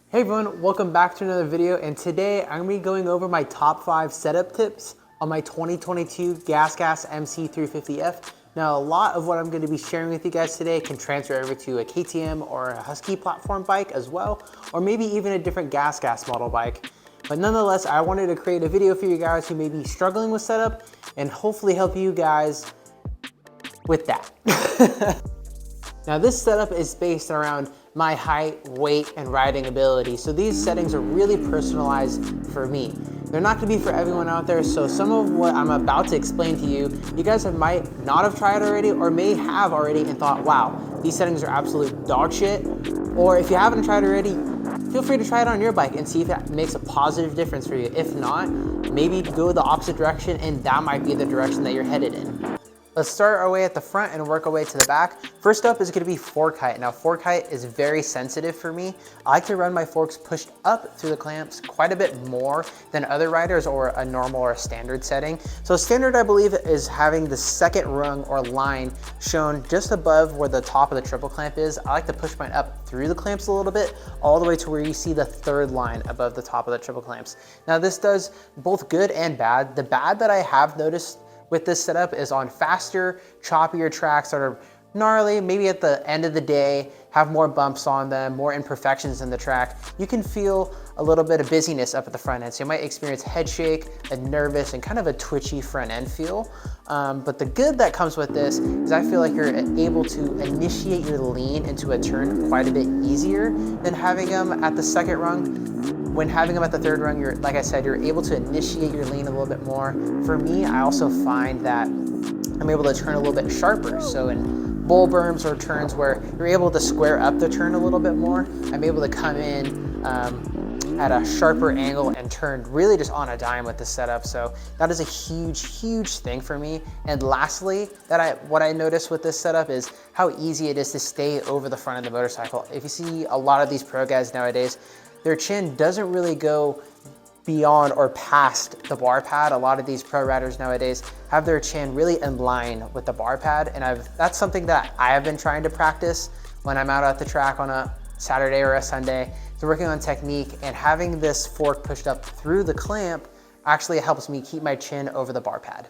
Hey everyone, welcome back to another video, and today I'm going to be going over my top 5 setup tips on my 2022 GasGas MC350F. Now a lot of what I'm going to be sharing with you guys today can transfer over to a KTM or a Husky platform bike as well, or maybe even a different GasGas model bike. But nonetheless, I wanted to create a video for you guys who may be struggling with setup and hopefully help you guys with that. Now this setup is based around my height, weight, and riding ability. So these settings are really personalized for me. They're not gonna be for everyone out there, so some of what I'm about to explain to you, you guys might not have tried already or may have already and thought, wow, these settings are absolute dog shit. Or if you haven't tried already, feel free to try it on your bike and see if that makes a positive difference for you. If not, maybe go the opposite direction and that might be the direction that you're headed in. Let's start our way at the front and work our way to the back. First up is gonna be fork height. Now fork height is very sensitive for me. I like to run my forks pushed up through the clamps quite a bit more than other riders or a normal or a standard setting. So standard, I believe, is having the second rung or line shown just above where the top of the triple clamp is. I like to push mine up through the clamps a little bit, all the way to where you see the third line above the top of the triple clamps. Now this does both good and bad. The bad that I have noticed with this setup is on faster, choppier tracks that are gnarly, maybe at the end of the day, have more bumps on them, more imperfections in the track. You can feel a little bit of busyness up at the front end. So you might experience head shake, a nervous and kind of a twitchy front end feel. But the good that comes with this is I feel like you're able to initiate your lean into a turn quite a bit easier than having them at the second rung. When having them at the third rung, like I said, you're able to initiate your lean a little bit more. For me, I also find that I'm able to turn a little bit sharper. So in bull berms or turns where you're able to square up the turn a little bit more, I'm able to come in at a sharper angle and turn really just on a dime with this setup. So that is a huge thing for me. And lastly, what I noticed with this setup is how easy it is to stay over the front of the motorcycle. If you see a lot of these pro guys nowadays, their chin doesn't really go beyond or past the bar pad. A lot of these pro riders nowadays have their chin really in line with the bar pad, and that's something that I have been trying to practice when I'm out at the track on a Saturday or a Sunday. So working on technique and having this fork pushed up through the clamp actually helps me keep my chin over the bar pad.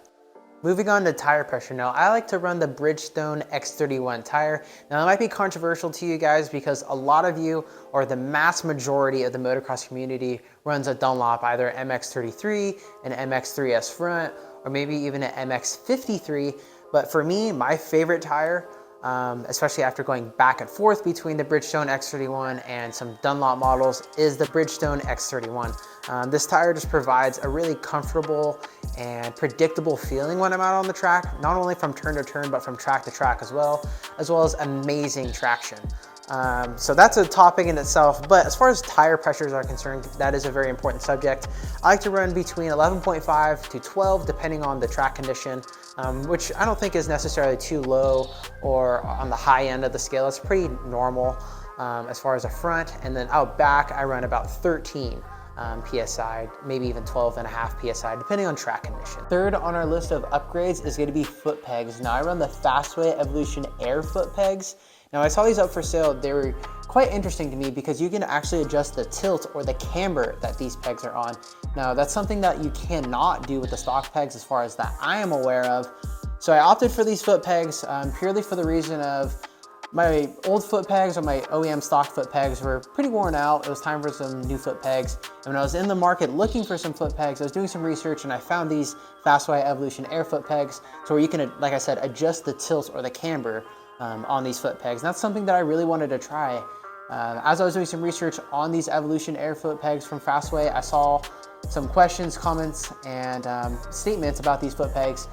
Moving on to tire pressure now, I like to run the Bridgestone X31 tire. Now that might be controversial to you guys because a lot of you, or the mass majority of the motocross community, runs a Dunlop, either MX33, an MX3S front, or maybe even an MX53. But for me, my favorite tire, especially after going back and forth between the Bridgestone X31 and some Dunlop models, is the Bridgestone X31. This tire just provides a really comfortable and predictable feeling when I'm out on the track, not only from turn to turn, but from track to track as well as amazing traction. So that's a topic in itself, but as far as tire pressures are concerned, that is a very important subject. I like to run between 11.5 to 12, depending on the track condition, which I don't think is necessarily too low or on the high end of the scale. It's pretty normal as far as a front, and then out back, I run about 13 PSI, maybe even 12.5 PSI, depending on track condition. Third on our list of upgrades is gonna be foot pegs. Now I run the Fastway Evolution Air foot pegs. Now I saw these up for sale. They were quite interesting to me because you can actually adjust the tilt or the camber that these pegs are on. Now that's something that you cannot do with the stock pegs as far as that I am aware of. So I opted for these foot pegs purely for the reason of my old foot pegs or my OEM stock foot pegs were pretty worn out. It was time for some new foot pegs. And when I was in the market looking for some foot pegs, I was doing some research and I found these Fastway Evolution Air foot pegs. So where you can, like I said, adjust the tilt or the camber on these foot pegs. And that's something that I really wanted to try. As I was doing some research on these Evolution Air foot pegs from Fastway, I saw some questions, comments, and statements about these foot pegs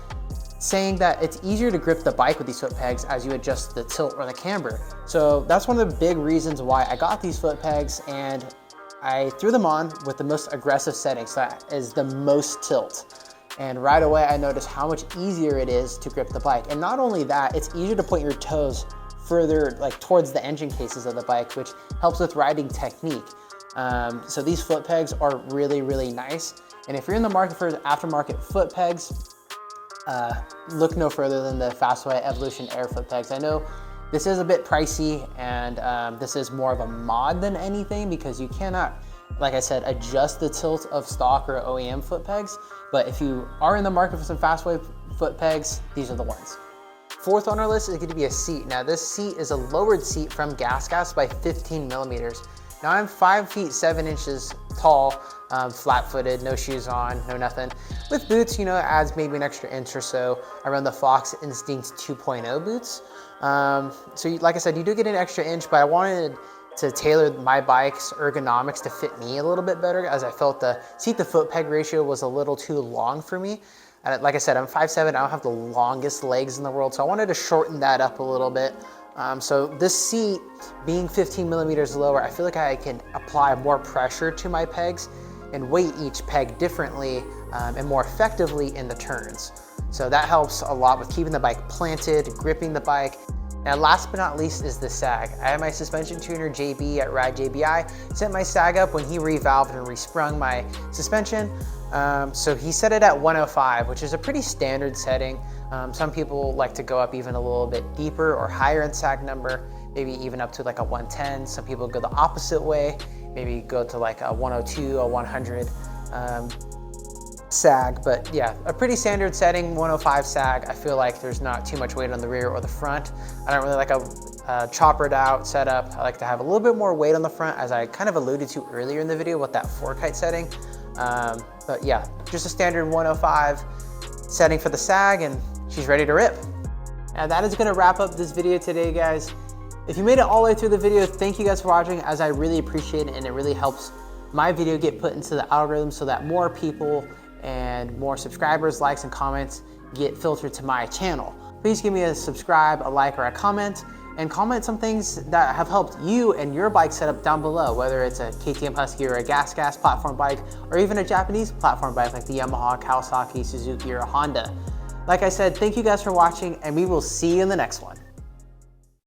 saying that it's easier to grip the bike with these foot pegs as you adjust the tilt or the camber. So that's one of the big reasons why I got these foot pegs, and I threw them on with the most aggressive setting, so that is the most tilt. And right away I noticed how much easier it is to grip the bike. And not only that, it's easier to put your toes further like towards the engine cases of the bike, which helps with riding technique. So these foot pegs are really nice. And if you're in the market for aftermarket foot pegs, look no further than the Fastway Evolution Air foot pegs. I know This is a bit pricey, and this is more of a mod than anything because you cannot, like I said, adjust the tilt of stock or OEM foot pegs. But if you are in the market for some Fastway foot pegs, these are the ones. Fourth on our list is going to be a seat. Now this seat is a lowered seat from GasGas by 15 millimeters. Now I'm 5 feet 7 inches tall, flat-footed, no shoes on, no nothing. With boots, you know, it adds maybe an extra inch or so. I run the Fox Instinct 2.0 boots. So like I said, you do get an extra inch, but I wanted to tailor my bike's ergonomics to fit me a little bit better, as I felt the seat to foot peg ratio was a little too long for me. Like I said, I'm 5'7", I don't have the longest legs in the world, so I wanted to shorten that up a little bit. So this seat being 15 millimeters lower, I feel like I can apply more pressure to my pegs and weight each peg differently and more effectively in the turns. So that helps a lot with keeping the bike planted, gripping the bike. Now last but not least is the sag. I had my suspension tuner JB at Ride JBI set my sag up when he revalved and resprung my suspension. So he set it at 105, which is a pretty standard setting. Some people like to go up even a little bit deeper or higher in sag number, maybe even up to like a 110. Some people go the opposite way, maybe go to like a 102, a 100 sag. But yeah, a pretty standard setting, 105 sag. I feel like there's not too much weight on the rear or the front. I don't really like a choppered out setup. I like to have a little bit more weight on the front, as I kind of alluded to earlier in the video with that fork height setting. But yeah, just a standard 105 setting for the sag, and she's ready to rip. Now that is gonna wrap up this video today, guys. If you made it all the way through the video, thank you guys for watching, as I really appreciate it, and it really helps my video get put into the algorithm so that more people and more subscribers, likes, and comments get filtered to my channel. Please give me a subscribe, a like, or a comment, and comment some things that have helped you and your bike setup down below, whether it's a KTM Husky or a GasGas platform bike, or even a Japanese platform bike like the Yamaha, Kawasaki, Suzuki, or a Honda. Like I said, thank you guys for watching, and we will see you in the next one.